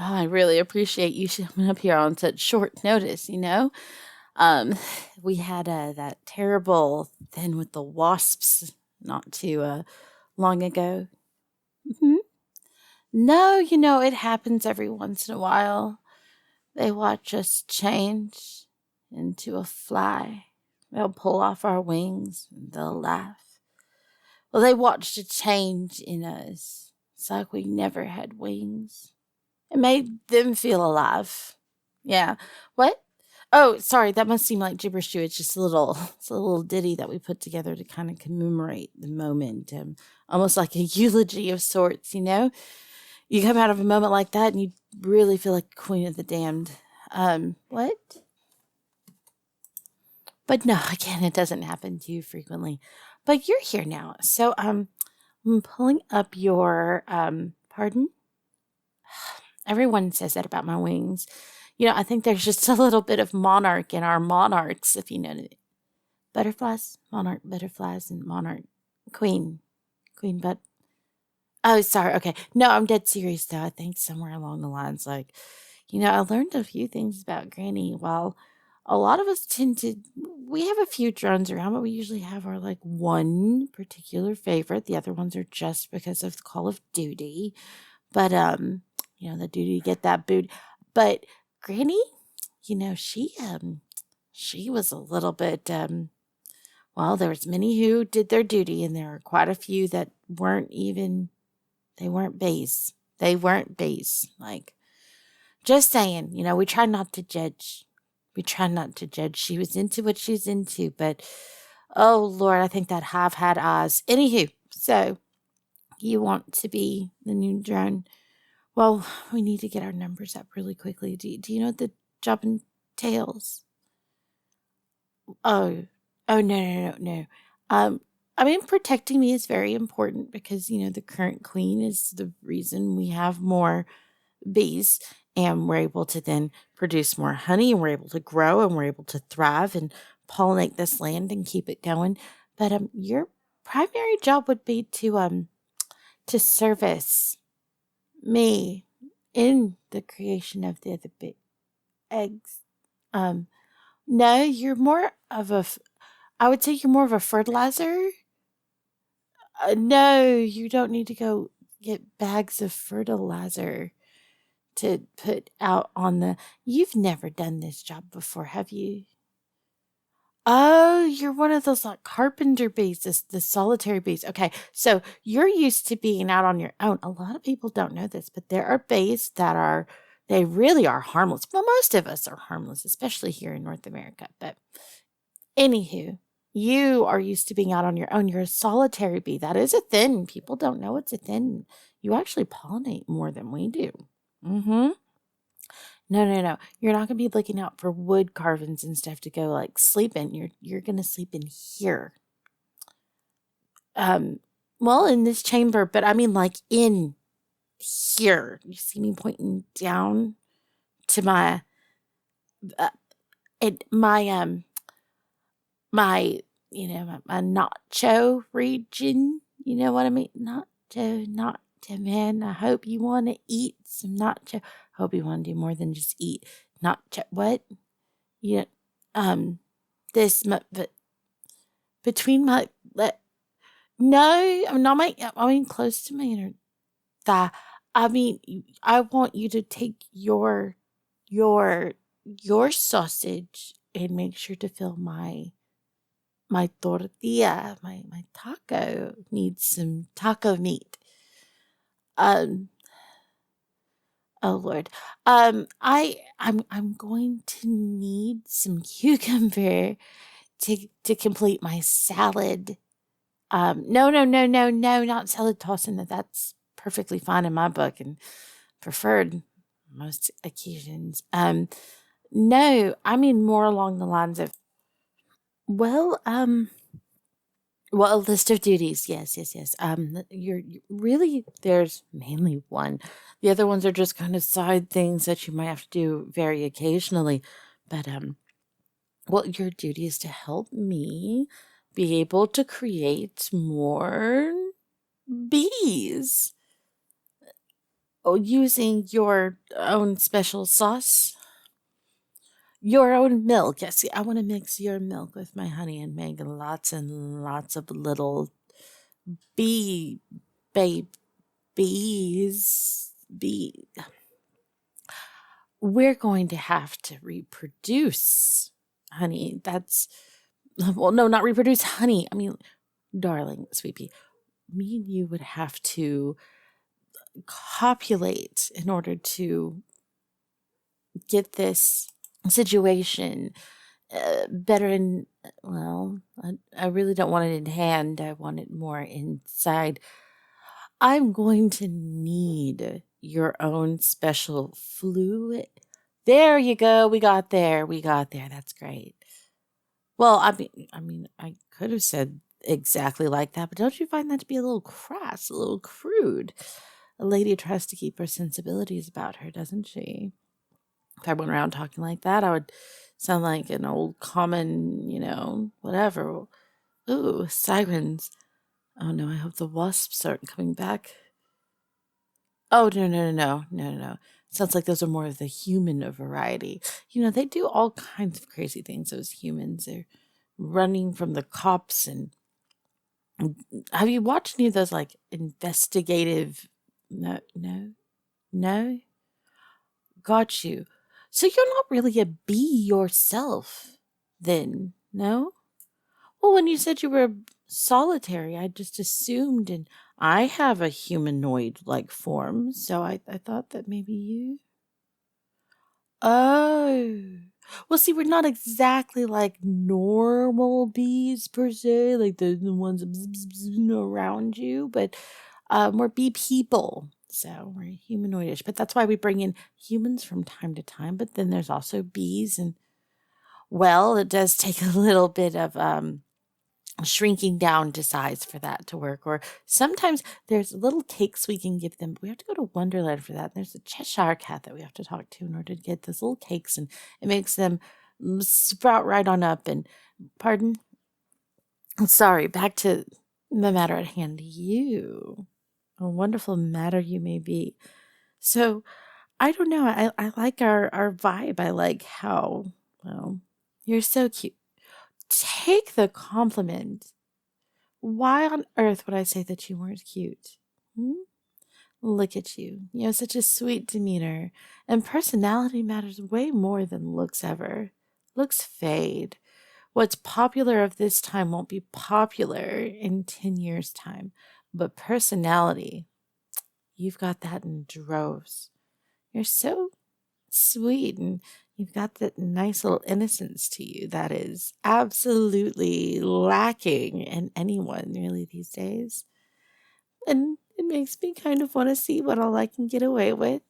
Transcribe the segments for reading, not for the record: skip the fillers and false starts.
I really appreciate you showing up here on such short notice, Um, we had that terrible thing with the wasps not too long ago. Mhm. No, it happens every once in a while. They watch us change into a fly. They'll pull off our wings and they'll laugh. Well, they watched a change in us. It's like we never had wings. It made them feel alive. Yeah. What? Oh, sorry. That must seem like gibberish to you. It's just it's a little ditty that we put together to kind of commemorate the moment, almost like a eulogy of sorts. You come out of a moment like that, and you really feel like Queen of the Damned. What? But no, again, it doesn't happen to you frequently. But you're here now, so I'm pulling up your pardon. Everyone says that about my wings. I think there's just a little bit of monarch in our monarchs, if you know it. Butterflies, monarch butterflies, and monarch queen, queen but. Oh, sorry. Okay, no, I'm dead serious though. I think somewhere along the lines, like, I learned a few things about Granny. While a lot of us we have a few drones around, but we usually have our like one particular favorite. The other ones are just because of the Call of Duty. But the duty to get that boot. But Granny, she was a little bit well, there was many who did their duty, and there were quite a few that they weren't base. They weren't base. Like, just saying, we try not to judge. We try not to judge. She was into what she's into, but oh Lord, I think that hive had eyes. Anywho, so you want to be the new drone. Well, we need to get our numbers up really quickly. Do you know what the job entails? Oh, oh no, no, no, no. I mean, protecting me is very important because the current queen is the reason we have more bees, and we're able to then produce more honey, and we're able to grow, and we're able to thrive and pollinate this land and keep it going. But your primary job would be to service me in the creation of the other eggs. Um, no, you're more of I would say you're more of a fertilizer. No, you don't need to go get bags of fertilizer to put out on You've never done this job before, have you? Oh, you're one of those like carpenter bees, the solitary bees. Okay, so you're used to being out on your own. A lot of people don't know this, but there are bees they really are harmless. Well, most of us are harmless, especially here in North America. But anywho, you are used to being out on your own. You're a solitary bee. That is a thing. People don't know it's a thing. You actually pollinate more than we do. Mm-hmm. No, no, no. You're not gonna be looking out for wood carvings and stuff to go like sleep in. You're gonna sleep in here. Um, well, in this chamber, but I mean like in here. You see me pointing down to uh, my my my nacho region. You know what I mean? Nacho, man. I hope you want to eat some nacho. Hope you want to do more than just eat nacho. What? Yeah. Um. But between my let. No, I'm not my. I mean, close to my inner thigh. I mean, I want you to take your your sausage and make sure to fill my tortilla, my taco needs some taco meat. Um, oh Lord. I'm going to need some cucumber to complete my salad. No, no, no, no, no, not salad tossing. That's perfectly fine in my book and preferred most occasions. No, I mean more along the lines of well, well, a list of duties. Yes, yes, yes. Really, there's mainly one. The other ones are just kind of side things that you might have to do very occasionally. But well, your duty is to help me be able to create more bees. Oh, using your own special sauce? Your own milk. Yes, see, I want to mix your milk with my honey and make lots and lots of little bee babies. Bee. We're going to have to reproduce, honey. That's well, no, not reproduce, honey. I mean, darling, sweet pea. Me and you would have to copulate in order to get this situation better in. Well, I really don't want it in hand. I want it more inside. I'm going to need your own special fluid. There you go. We got there. We got there. That's great. Well, I could have said exactly like that, but don't you find that to be a little crass, a little crude? A lady tries to keep her sensibilities about her, doesn't she? If I went around talking like that, I would sound like an old common, whatever. Ooh, sirens. Oh no, I hope the wasps aren't coming back. Oh, no, no, no, no, no, no, no. Sounds like those are more of the human variety. They do all kinds of crazy things, those humans. They're running from the cops. And have you watched any of those, like, investigative? No, no, no? Got you. So you're not really a bee yourself, then, no? Well, when you said you were solitary, I just assumed, and I have a humanoid-like form, so I thought that maybe you. Oh. Well, see, we're not exactly like normal bees per se, like the ones that around you, but we're bee people. So we're humanoidish. But that's why we bring in humans from time to time. But then there's also bees. And, well, it does take a little bit of shrinking down to size for that to work. Or sometimes there's little cakes we can give them. But we have to go to Wonderland for that. There's a Cheshire cat that we have to talk to in order to get those little cakes, and it makes them sprout right on up. And pardon, sorry, back to the matter at hand. You, a wonderful matter you may be. So I don't know. I like our vibe. I like how, well, you're so cute. Take the compliment. Why on earth would I say that you weren't cute? Hmm? Look at you. You have such a sweet demeanor, and personality matters way more than looks ever. Looks fade. What's popular of this time won't be popular in 10 years' time, but personality, you've got that in droves. You're so sweet, and you've got that nice little innocence to you that is absolutely lacking in anyone really these days. And it makes me kind of want to see what all I can get away with.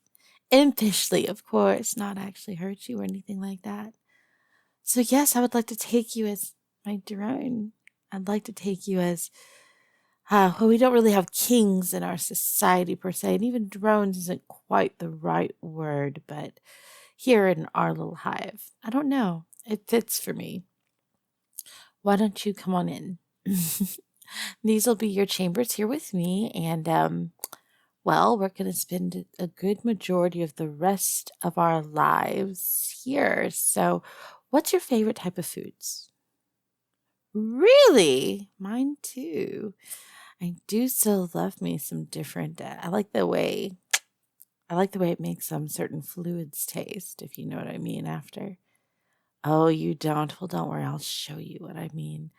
Impishly, of course, not actually hurt you or anything like that. So, yes, I would like to take you as my drone. I'd like to take you as, well, we don't really have kings in our society per se, and even drones isn't quite the right word, but here in our little hive, I don't know. It fits for me. Why don't you come on in? These will be your chambers here with me, and well, we're going to spend a good majority of the rest of our lives here. So, what's your favorite type of foods? Really? Mine too. I do still love me some different. I like the way it makes some certain fluids taste, if you know what I mean. After. Oh, you don't? Well, don't worry. I'll show you what I mean.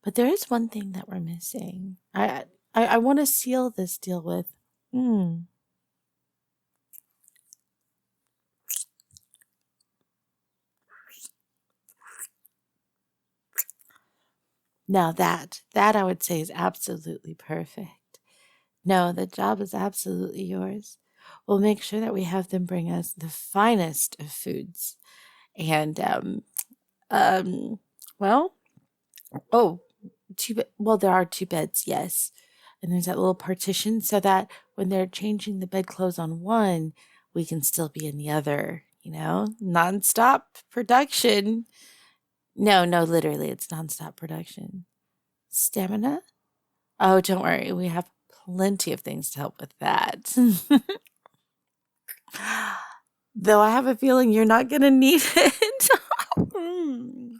But there is one thing that we're missing. I want to seal this deal with. Hmm. Now that I would say is absolutely perfect. No, the job is absolutely yours. We'll make sure that we have them bring us the finest of foods. And um well, oh, well, there are two beds, yes. And there's that little partition so that when they're changing the bedclothes on one, we can still be in the other, nonstop production. No, no, literally, it's nonstop production. Stamina? Oh, don't worry. We have plenty of things to help with that. Though I have a feeling you're not going to need it. Hmm.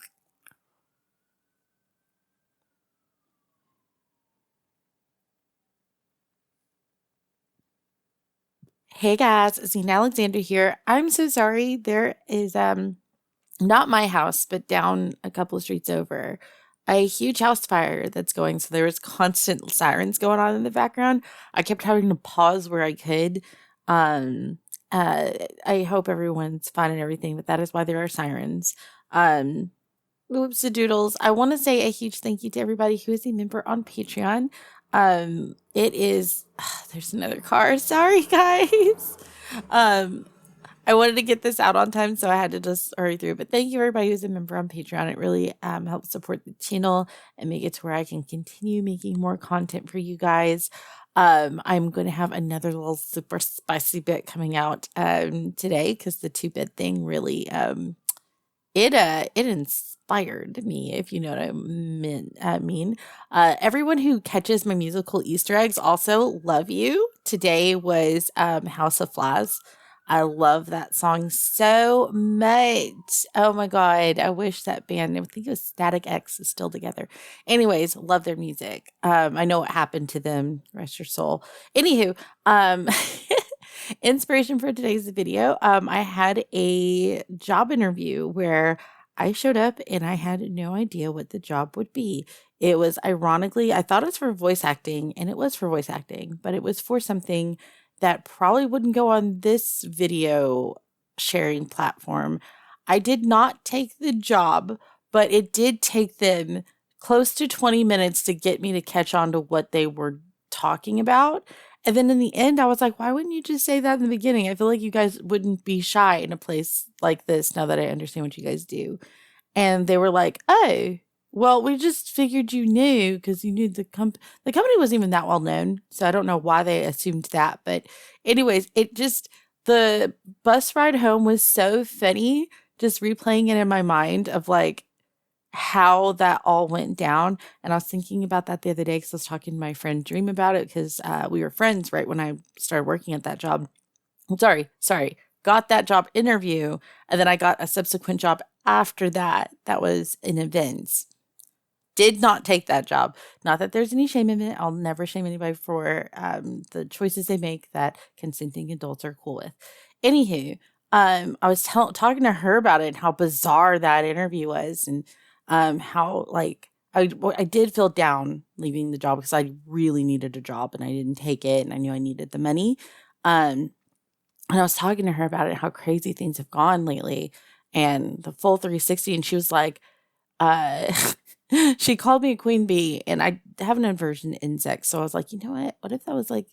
Hey guys, Zena Alexander here. I'm so sorry. There is not my house, but down a couple of streets over, a huge house fire that's going. So there was constant sirens going on in the background. I kept having to pause where I could. Um, I hope everyone's fine and everything, but that is why there are sirens. Um, Oops, doodles. I want to say a huge thank you to everybody who is a member on Patreon. It is, there's another car. Sorry, guys. Um, I wanted to get this out on time, so I had to just hurry through. But thank you, everybody who's a member on Patreon. It really helps support the channel and make it to where I can continue making more content for you guys. I'm going to have another little super spicy bit coming out today because the 2-bit thing really it inspired me, if you know what I mean. Everyone who catches my musical Easter eggs also love you. Today was House of Flies. I love that song so much. Oh my god, I wish that band, I think it was Static X, is still together. Anyways, love their music. I know what happened to them. Rest your soul. Anywho, inspiration for today's video. I had a job interview where I showed up and I had no idea what the job would be. It was ironically, I thought it was for voice acting, and it was for voice acting, but it was for something that probably wouldn't go on this video sharing platform. I did not take the job, but it did take them close to 20 minutes to get me to catch on to what they were talking about. And then in the end, I was like, why wouldn't you just say that in the beginning? I feel like you guys wouldn't be shy in a place like this now that I understand what you guys do. And they were like, oh, well, we just figured you knew because you knew the company. The company wasn't even that well known. So I don't know why they assumed that. But anyways, the bus ride home was so funny, just replaying it in my mind of like how that all went down. And I was thinking about that the other day because I was talking to my friend Dream about it because we were friends right when I started working at that job. Sorry. Got that job interview, and then I got a subsequent job after that. That was in events. Did not take that job. Not that there's any shame in it. I'll never shame anybody for the choices they make that consenting adults are cool with. Anywho, I was talking to her about it and how bizarre that interview was, and how like I did feel down leaving the job because I really needed a job and I didn't take it, and I knew I needed the money. And I was talking to her about it, how crazy things have gone lately, and the full 360. And she was like, uh, she called me a queen bee, and I have an aversion to insects. So I was like, you know what? What if that was like,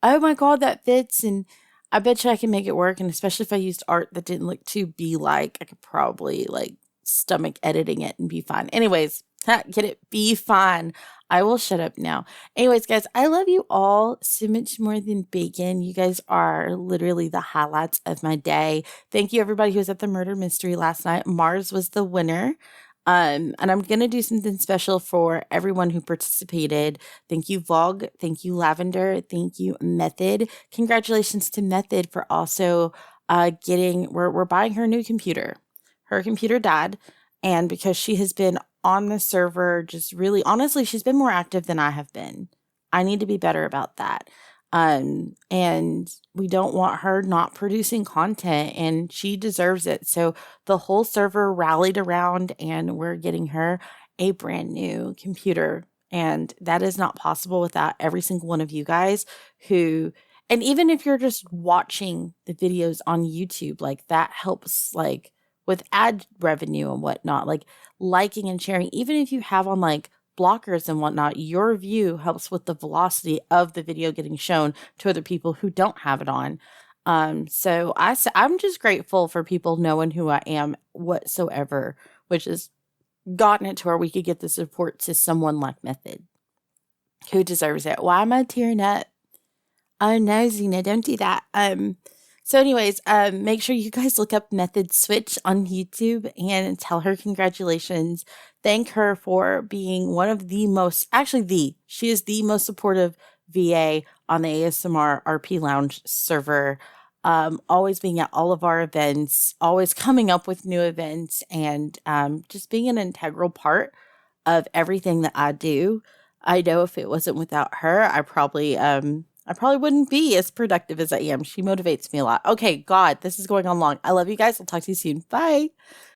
oh my God, that fits. And I bet you I can make it work. And especially if I used art that didn't look too bee-like, I could probably like stomach editing it and be fine. Anyways, get it? Be fine. I will shut up now. Anyways, guys, I love you all so much more than bacon. You guys are literally the highlights of my day. Thank you, everybody who was at the murder mystery last night. Mars was the winner. And I'm going to do something special for everyone who participated. Thank you, Vlog. Thank you, Lavender. Thank you, Method. Congratulations to Method for also we're buying her a new computer. Her computer died, and because she has been on the server, just really, honestly, she's been more active than I have been. I need to be better about that. And we don't want her not producing content, and she deserves it. So the whole server rallied around, and we're getting her a brand new computer. And that is not possible without every single one of you guys who, and even if you're just watching the videos on YouTube, like that helps, like with ad revenue and whatnot, like liking and sharing, even if you have on like blockers and whatnot, your view helps with the velocity of the video getting shown to other people who don't have it on. So I'm just grateful for people knowing who I am whatsoever, which has gotten it to where we could get the support to someone like Method, who deserves it. Why am I tearing up? Oh no, Zena, don't do that. So anyways, make sure you guys look up Method Switch on YouTube and tell her congratulations. Thank her for being one of the most, she is the most supportive VA on the ASMR RP Lounge server. always being at all of our events, always coming up with new events, and just being an integral part of everything that I do. I know if it wasn't without her, I probably wouldn't be as productive as I am. She motivates me a lot. Okay, God, this is going on long. I love you guys. I'll talk to you soon. Bye.